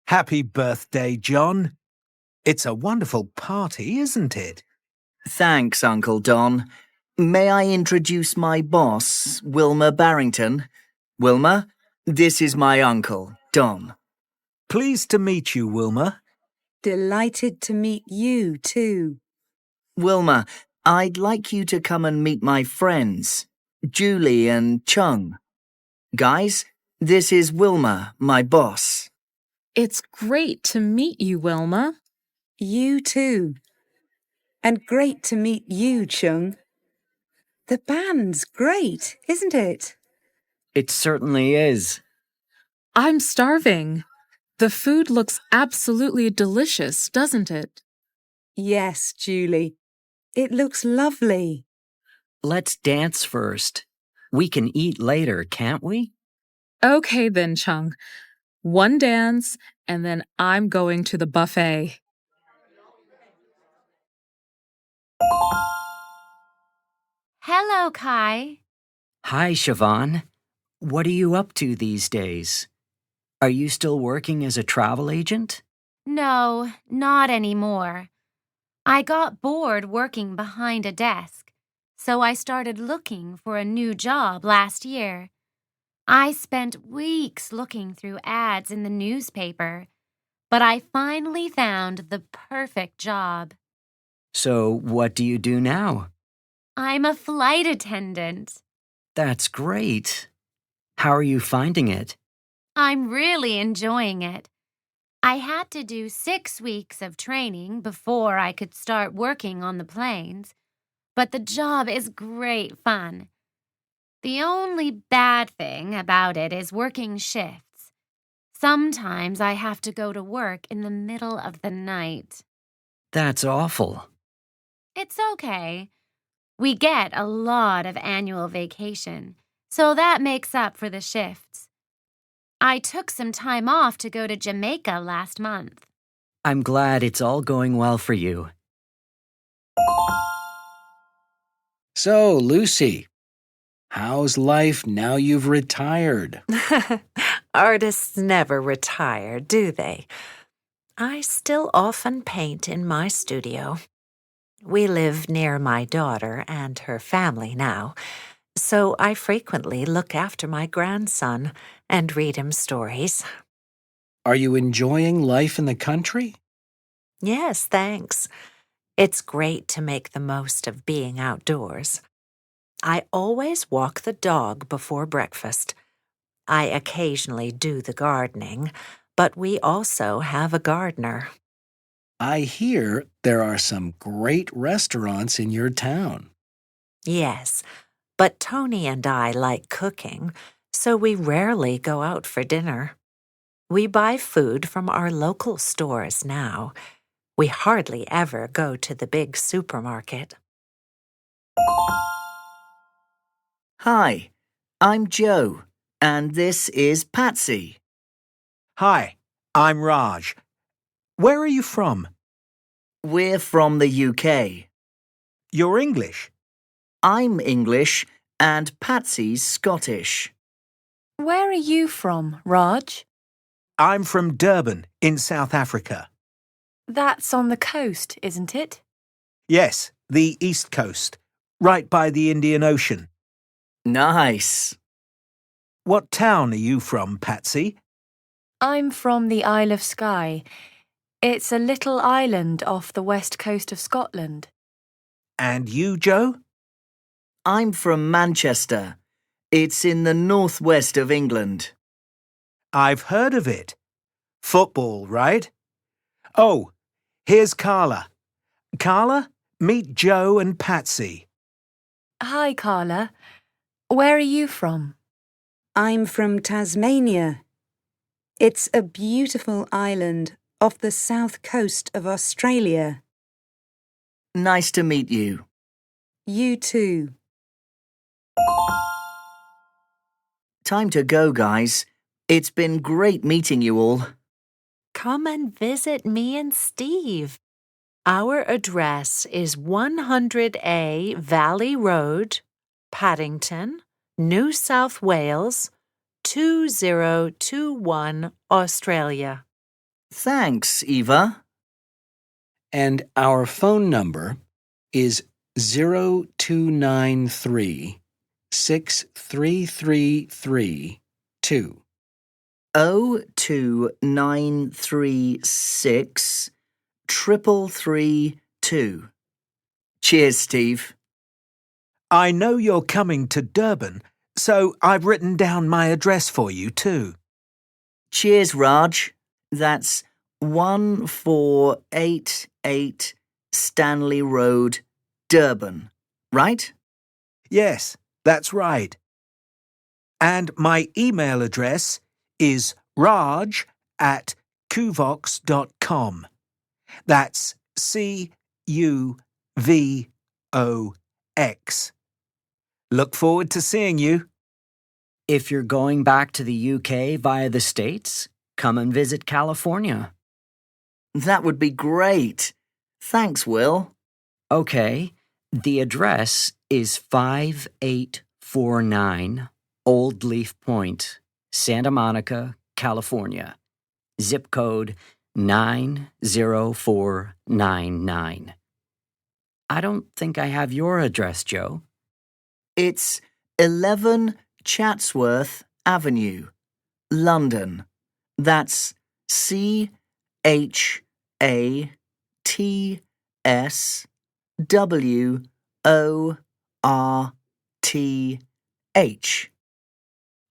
Happy birthday, John. It's a wonderful party, isn't it? Thanks, Uncle Don. May I introduce my boss, Wilma Barrington? Wilma, this is my uncle, Don. Pleased to meet you, Wilma. Delighted to meet you, too. Wilma, I'd like you to come and meet my friends, Julie and Chung. Guys, this is Wilma, my boss. It's great to meet you, Wilma. You too. And great to meet you, Chung. The band's great, isn't it? It certainly is. I'm starving. The food looks absolutely delicious, doesn't it? Yes, Julie. It looks lovely. Let's dance first. We can eat later, can't we? Okay then, Chung. One dance, and then I'm going to the buffet. Hello, Kai. Hi, Siobhan. What are you up to these days? Are you still working as a travel agent? No, not anymore. I got bored working behind a desk, so I started looking for a new job last year. I spent weeks looking through ads in the newspaper, but I finally found the perfect job. So, what do you do now? I'm a flight attendant. That's great. How are you finding it? I'm really enjoying it. I had to do 6 weeks of training before I could start working on the planes, but the job is great fun. The only bad thing about it is working shifts. Sometimes I have to go to work in the middle of the night. That's awful. It's okay. We get a lot of annual vacation, so that makes up for the shifts. I took some time off to go to Jamaica last month. I'm glad it's all going well for you. So, Lucy, how's life now you've retired? Artists never retire, do they? I still often paint in my studio. We live near my daughter and her family now, so I frequently look after my grandson and read him stories. Are you enjoying life in the country? Yes, thanks. It's great to make the most of being outdoors. I always walk the dog before breakfast. I occasionally do the gardening, but we also have a gardener. I hear there are some great restaurants in your town. Yes, but Tony and I like cooking, so we rarely go out for dinner. We buy food from our local stores now. We hardly ever go to the big supermarket. Hi, I'm Joe, and this is Patsy. Hi, I'm Raj. Where are you from? We're from the UK. You're English. I'm English, and Patsy's Scottish. Where are you from, Raj? I'm from Durban in South Africa. That's on the coast, isn't it? Yes, the East Coast, right by the Indian Ocean. Nice. What town are you from, Patsy? I'm from the Isle of Skye. It's a little island off the west coast of Scotland. And you, Joe? I'm from Manchester. It's in the northwest of England. I've heard of it. Football, right? Oh, here's Carla. Carla, meet Joe and Patsy. Hi, Carla. Where are you from? I'm from Tasmania. It's a beautiful island off the south coast of Australia. Nice to meet you. You too. Time to go, guys. It's been great meeting you all. Come and visit me and Steve. Our address is 100A Valley Road, Paddington, New South Wales, 2021, Australia. Thanks, Eva. And our phone number is 0293 6333 02936 3332. Cheers, Steve. I know you're coming to Durban, so I've written down my address for you too. Cheers, Raj. That's 1488 Stanley Road, Durban, right? Yes, that's right. And my email address is raj@kuvox.com. That's CUVOX. Look forward to seeing you. If you're going back to the UK via the States, come and visit California. That would be great. Thanks, Will. Okay, the address is 5849 Old Leaf Point, Santa Monica, California. Zip code 90499. I don't think I have your address, Joe. It's 11 Chatsworth Avenue, London. That's CHATSWORTH.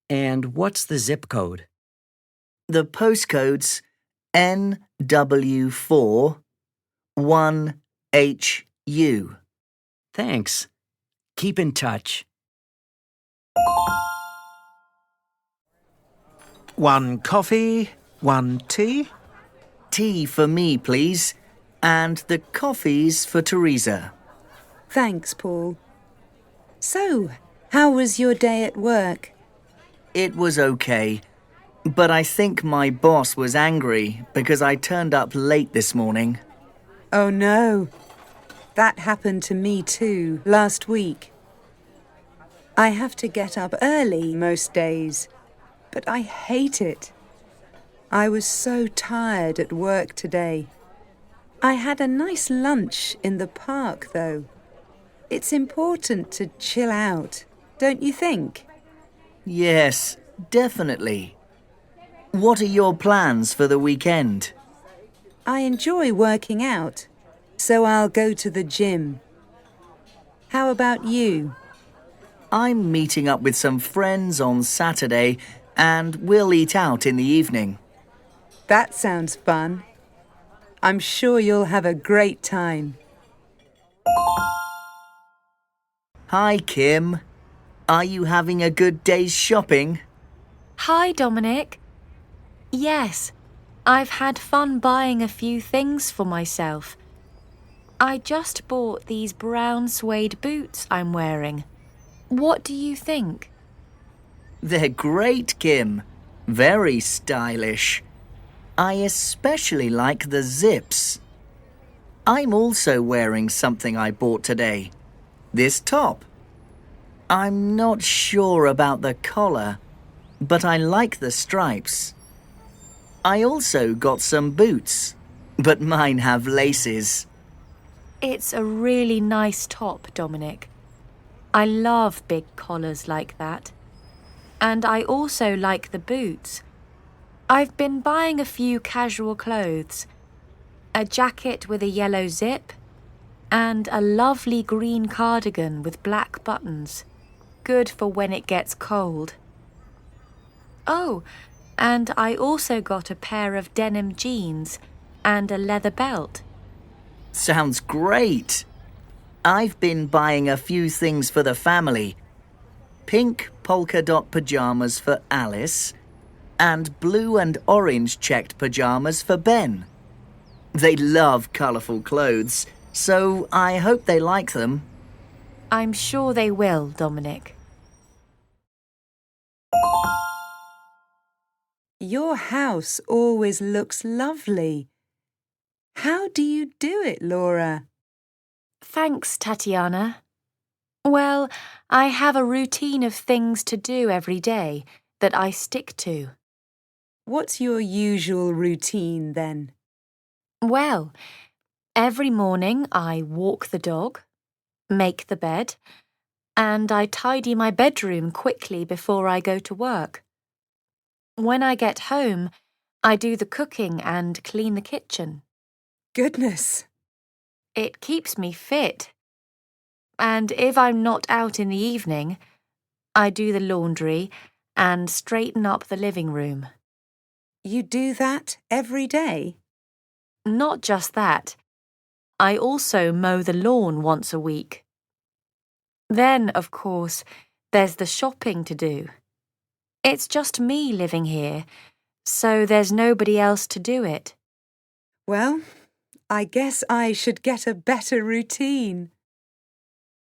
And what's the zip code? The postcode's NW4 1HU. Thanks. Keep in touch. One coffee, one tea. Tea for me, please. And the coffees for Teresa. Thanks, Paul. So, how was your day at work? It was okay. But I think my boss was angry because I turned up late this morning. Oh no, that happened to me too last week. I have to get up early most days, but I hate it. I was so tired at work today. I had a nice lunch in the park though. It's important to chill out, don't you think? Yes, definitely. What are your plans for the weekend? I enjoy working out, so I'll go to the gym. How about you? I'm meeting up with some friends on Saturday and we'll eat out in the evening. That sounds fun. I'm sure you'll have a great time. Hi, Kim. Are you having a good day's shopping? Hi, Dominic. Yes, I've had fun buying a few things for myself. I just bought these brown suede boots I'm wearing. What do you think? They're great, Kim. Very stylish. I especially like the zips. I'm also wearing something I bought today. This top. I'm not sure about the collar, but I like the stripes. I also got some boots, but mine have laces. It's a really nice top, Dominic. I love big collars like that. And I also like the boots. I've been buying a few casual clothes. A jacket with a yellow zip and a lovely green cardigan with black buttons. Good for when it gets cold. Oh, and I also got a pair of denim jeans and a leather belt. Sounds great. I've been buying a few things for the family. Pink polka dot pyjamas for Alice and blue and orange checked pyjamas for Ben. They love colourful clothes, so I hope they like them. I'm sure they will, Dominic. Your house always looks lovely. How do you do it, Laura? Thanks, Tatiana. Well, I have a routine of things to do every day that I stick to. What's your usual routine then? Well, every morning I walk the dog, make the bed, and I tidy my bedroom quickly before I go to work. When I get home, I do the cooking and clean the kitchen. Goodness! It keeps me fit. And if I'm not out in the evening, I do the laundry and straighten up the living room. You do that every day? Not just that. I also mow the lawn once a week. Then, of course, there's the shopping to do. It's just me living here, so there's nobody else to do it. Well, I guess I should get a better routine.